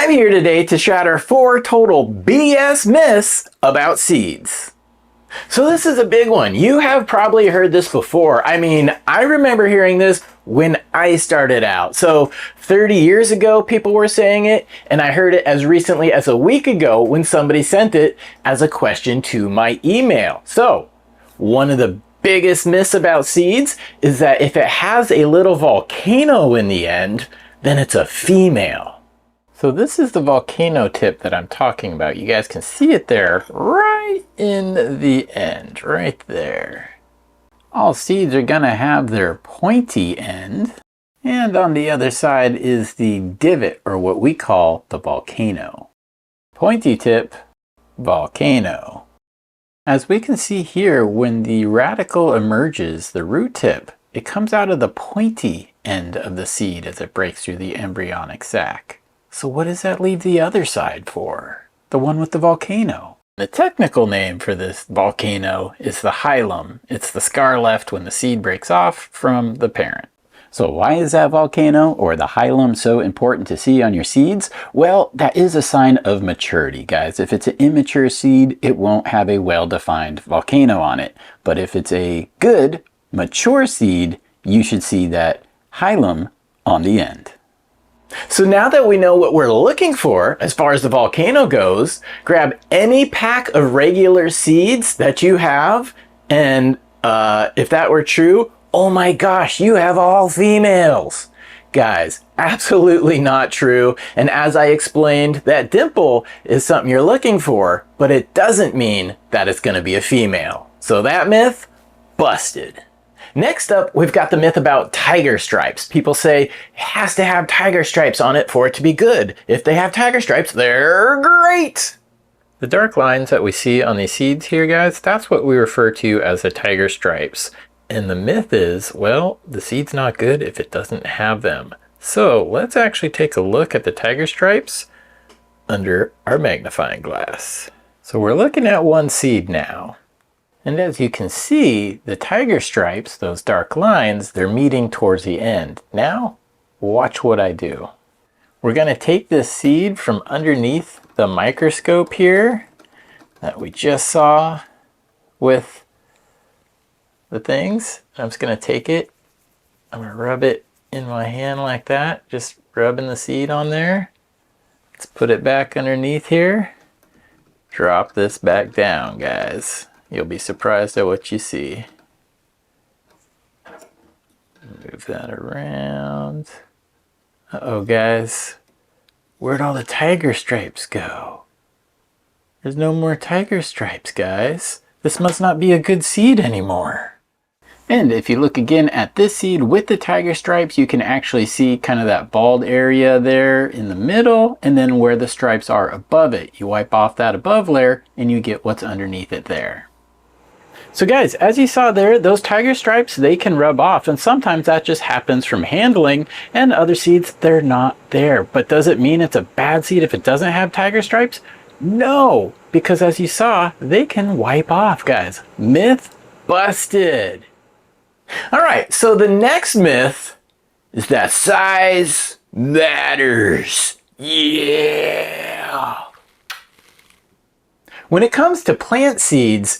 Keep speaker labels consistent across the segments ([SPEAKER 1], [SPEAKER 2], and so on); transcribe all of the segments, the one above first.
[SPEAKER 1] I'm here today to shatter 4 total BS myths about seeds. So this is a big one. You have probably heard this before. I mean, I remember hearing this when I started out. So 30 years ago, people were saying it, and I heard it as recently as a week ago when somebody sent it as a question to my email. So one of the biggest myths about seeds is that if it has a little volcano in the end, then it's a female. So this is the volcano tip that I'm talking about. You guys can see it there, right in the end, right there. All seeds are gonna have their pointy end, and on the other side is the divot, or what we call the volcano. Pointy tip, volcano. As we can see here, when the radicle emerges, the root tip, it comes out of the pointy end of the seed as it breaks through the embryonic sac. So what does that leave the other side for? The one with the volcano. The technical name for this volcano is the hilum. It's the scar left when the seed breaks off from the parent. So why is that volcano or the hilum so important to see on your seeds? Well, that is a sign of maturity, guys. If it's an immature seed, it won't have a well-defined volcano on it. But if it's a good, mature seed, you should see that hilum on the end. So now that we know what we're looking for as far as the volcano goes, grab any pack of regular seeds that you have, and if that were true, oh my gosh, you have all females. Guys, absolutely not true. And as I explained, that dimple is something you're looking for, but it doesn't mean that it's going to be a female. So that myth, busted. Next up, we've got the myth about tiger stripes. People say it has to have tiger stripes on it for it to be good. If they have tiger stripes, they're great. The dark lines that we see on these seeds here, guys, that's what we refer to as the tiger stripes. And the myth is, well, the seed's not good if it doesn't have them. So let's actually take a look at the tiger stripes under our magnifying glass. So we're looking at one seed now. And as you can see, the tiger stripes, those dark lines, they're meeting towards the end. Now, watch what I do. We're going to take this seed from underneath the microscope here that we just saw with the things. I'm just going to take it. I'm going to rub it in my hand like that, just rubbing the seed on there. Let's put it back underneath here. Drop this back down, guys. You'll be surprised at what you see. Move that around. Uh-oh, guys. Where'd all the tiger stripes go? There's no more tiger stripes, guys. This must not be a good seed anymore. And if you look again at this seed with the tiger stripes, you can actually see kind of that bald area there in the middle, and then where the stripes are above it. You wipe off that above layer and you get what's underneath it there. So guys, as you saw there, those tiger stripes, they can rub off, and sometimes that just happens from handling, and other seeds, they're not there. But does it mean it's a bad seed if it doesn't have tiger stripes? No, because as you saw, they can wipe off, guys. Myth busted. All right, so the next myth is that size matters. Yeah. When it comes to plant seeds,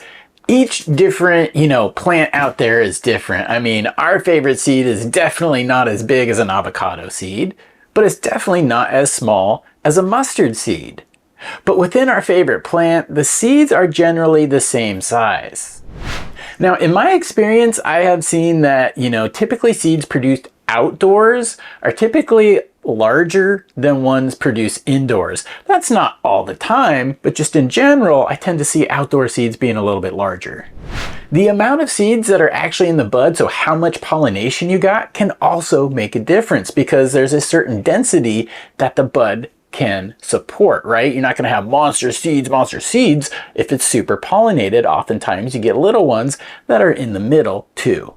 [SPEAKER 1] each different, plant out there is different. I mean, our favorite seed is definitely not as big as an avocado seed, but it's definitely not as small as a mustard seed. But within our favorite plant, the seeds are generally the same size. Now, in my experience, I have seen that, typically seeds produced outdoors are typically larger than ones produced indoors. That's not all the time, but just in general, I tend to see outdoor seeds being a little bit larger. The amount of seeds that are actually in the bud, so how much pollination you got, can also make a difference because there's a certain density that the bud can support, right? You're not going to have monster seeds if it's super pollinated. Oftentimes you get little ones that are in the middle too.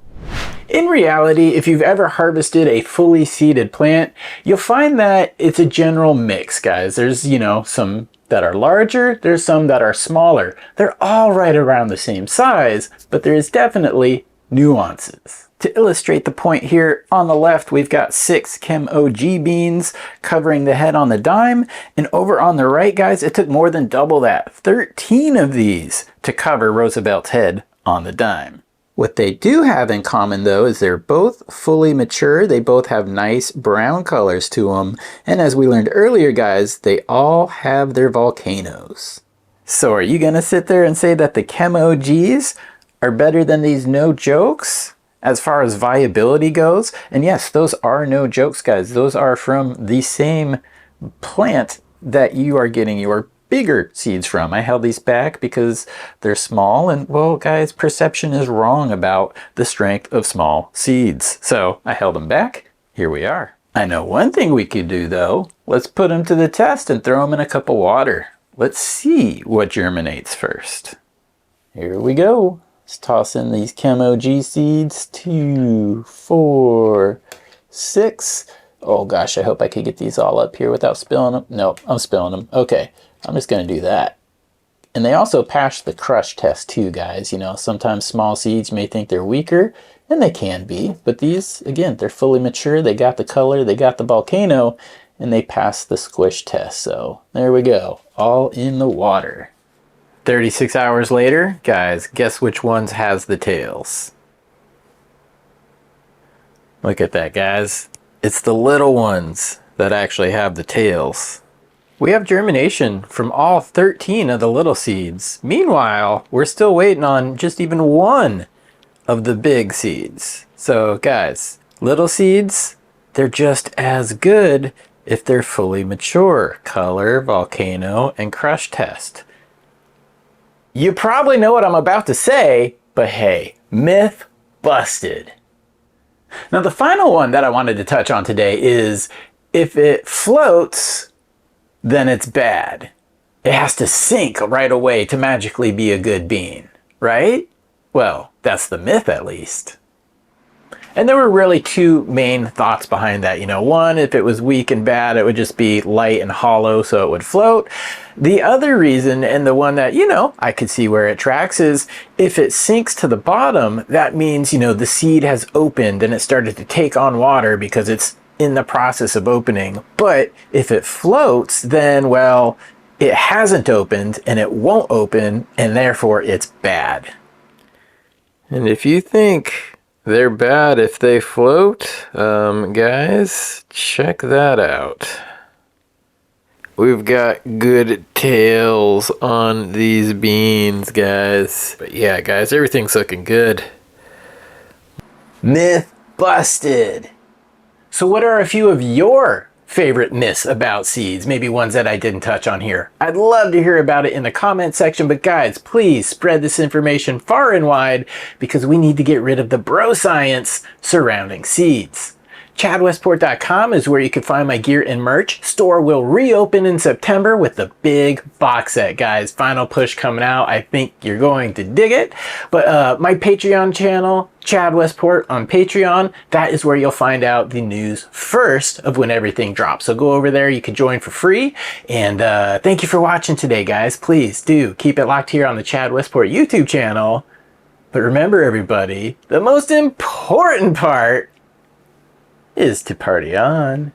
[SPEAKER 1] In reality, if you've ever harvested a fully seeded plant, you'll find that it's a general mix, guys. There's, some that are larger, there's some that are smaller. They're all right around the same size, but there is definitely nuances. To illustrate the point here, on the left we've got 6 Chem OG beans covering the head on the dime, and over on the right, guys, it took more than double that, 13 of these to cover Roosevelt's head on the dime. What they do have in common though is they're both fully mature, they both have nice brown colors to them, and as we learned earlier, guys, they all have their volcanoes. So are you gonna sit there and say that the Chem OGs are better than these no jokes as far as viability goes? And yes, those are no jokes, guys. Those are from the same plant that you are getting your bigger seeds from. I held these back because they're small, and well, guys, perception is wrong about the strength of small seeds. So I held them back. Here we are. I know one thing we could do though. Let's put them to the test and throw them in a cup of water. Let's see what germinates first. Here we go. Let's toss in these Chem OG seeds. 2, 4, 6. Oh gosh, I hope I could get these all up here without spilling them. No, I'm spilling them. Okay, I'm just gonna do that. And they also passed the crush test too, guys. You know, sometimes small seeds may think they're weaker, and they can be, but these, again, they're fully mature, they got the color, they got the volcano, and they passed the squish test. So there we go, all in the water. 36 hours later, guys, guess which ones has the tails? Look at that, guys. It's the little ones that actually have the tails. We have germination from all 13 of the little seeds. Meanwhile, we're still waiting on just even one of the big seeds. So guys, little seeds, they're just as good if they're fully mature. Color, volcano, and crush test. You probably know what I'm about to say, but hey, myth busted. Now the final one that I wanted to touch on today is if it floats, then it's bad. It has to sink right away to magically be a good bean, right? Well, that's the myth at least. And there were really two main thoughts behind that. You know, one, if it was weak and bad, it would just be light and hollow, so it would float. The other reason, and the one that, you know, I could see where it tracks, is if it sinks to the bottom, that means, you know, the seed has opened and it started to take on water because it's in the process of opening. But if it floats, then, well, it hasn't opened and it won't open, and therefore it's bad. And if you think they're bad if they float, guys, check that out. We've got good tails on these beans, guys. But yeah, guys, everything's looking good. Myth busted. So what are a few of your favorite myths about seeds? Maybe ones that I didn't touch on here. I'd love to hear about it in the comment section, but guys, please spread this information far and wide because we need to get rid of the bro science surrounding seeds. ChadWestport.com is where you can find my gear and merch. Store will reopen in September with the big box set, guys. Final push coming out. I think you're going to dig it. But my Patreon channel, Chad Westport on Patreon, that is where you'll find out the news first of when everything drops. So go over there, you can join for free. And thank you for watching today, guys. Please do keep it locked here on the Chad Westport YouTube channel. But remember, everybody, the most important part is to party on.